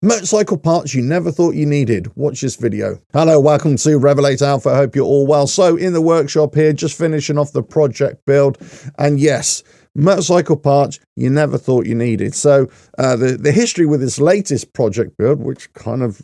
Motorcycle parts you never thought you needed. Watch this video. Hello, welcome to RevelatorAlf. I hope you're all well. So in the workshop here, just finishing off the project build. And yes, motorcycle parts you never thought you needed. So the history with this latest project build, which kind of,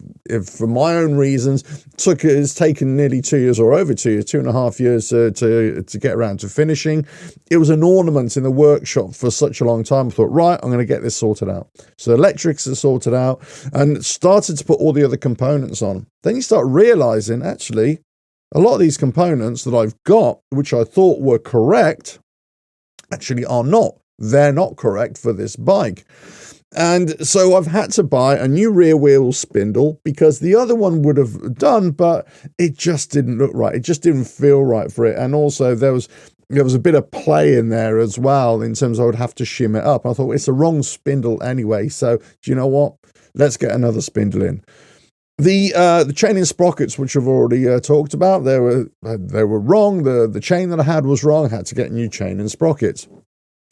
for my own reasons, has taken nearly 2 years or over 2 years, 2.5 years to get around to finishing. It was an ornament in the workshop for such a long time. I thought, right, I'm going to get this sorted out. So electrics are sorted out and started to put all the other components on. Then you start realizing, actually, a lot of these components that I've got, which I thought were correct, actually are not. They're not correct for this bike. And so I've had to buy a new rear wheel spindle because the other one would have done, but it just didn't look right. It just didn't feel right for it. And also there was a bit of play in there as well in terms of I would have to shim it up. I thought it's the wrong spindle anyway. So do you know what? Let's get another spindle in. The chain and sprockets, which I've already talked about, they were wrong. The chain that I had was wrong. I had to get new chain and sprockets.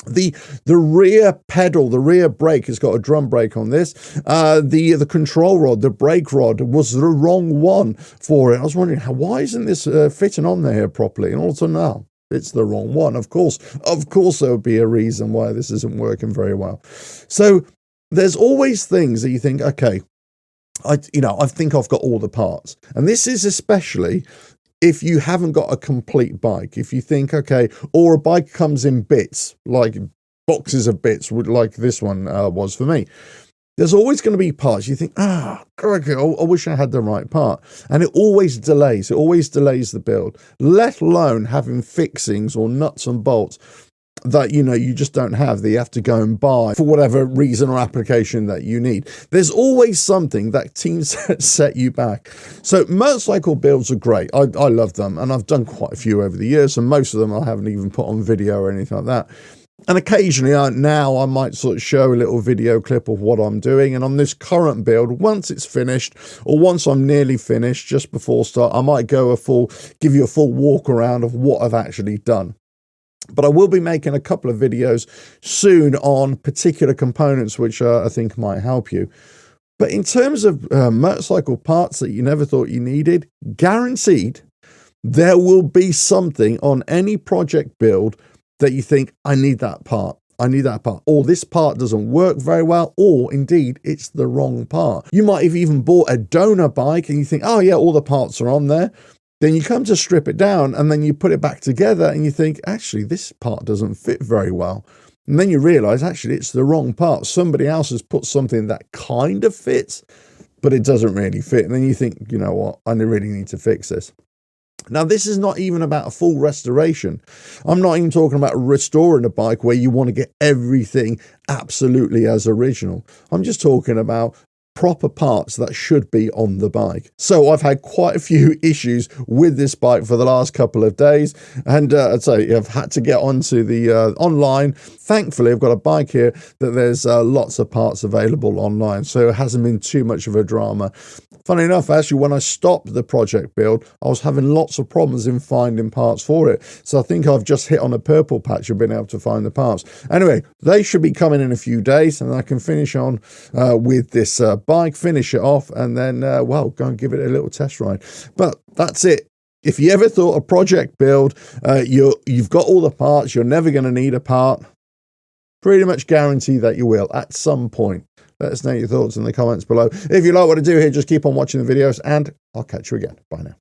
The rear pedal, the rear brake has got a drum brake on this. The control rod, the brake rod was the wrong one for it. I was wondering, why isn't this fitting on there properly? And also now it's the wrong one. Of course, there would be a reason why this isn't working very well. So there's always things that you think, okay, I think I've got all the parts. And this is especially if you haven't got a complete bike. If you think, okay, or a bike comes in bits, like boxes of bits, like this one was for me. There's always going to be parts. You think, I wish I had the right part. And it always delays. It always delays the build, let alone having fixings or nuts and bolts that you just don't have, that you have to go and buy for whatever reason or application that you need. There's always something that seems to set you back. So motorcycle builds are great. I love them, and I've done quite a few over the years, and most of them I haven't even put on video or anything like that. And occasionally now I might sort of show a little video clip of what I'm doing. And on this current build, once it's finished, or once I'm nearly finished, just before start, I might give you a full walk around of what I've actually done. But I will be making a couple of videos soon on particular components which I think might help you. But in terms of motorcycle parts that you never thought you needed, guaranteed there will be something on any project build that you think, I need that part. I need that part. Or this part doesn't work very well, or indeed it's the wrong part. You might have even bought a donor bike and you think, oh yeah, all the parts are on there. Then you come to strip it down and then you put it back together and you think, actually, this part doesn't fit very well. And then you realize, actually, it's the wrong part. Somebody else has put something that kind of fits, but it doesn't really fit. And then you think, you know what, I really need to fix this. Now, this is not even about a full restoration. I'm not even talking about restoring a bike where you want to get everything absolutely as original. I'm just talking about proper parts that should be on the bike. So I've had quite a few issues with this bike for the last couple of days, and I'd say I've had to get onto the online. Thankfully, I've got a bike here that there's lots of parts available online, so it hasn't been too much of a drama. Funny enough, actually, when I stopped the project build, I was having lots of problems in finding parts for it. So I think I've just hit on a purple patch of being able to find the parts. Anyway, they should be coming in a few days, and I can finish on with this bike, finish it off, and then, go and give it a little test ride. But that's it. If you ever thought a project build, you've got all the parts, you're never going to need a part, pretty much guarantee that you will at some point. Let us know your thoughts in the comments below. If you like what I do here, just keep on watching the videos, and I'll catch you again. Bye now.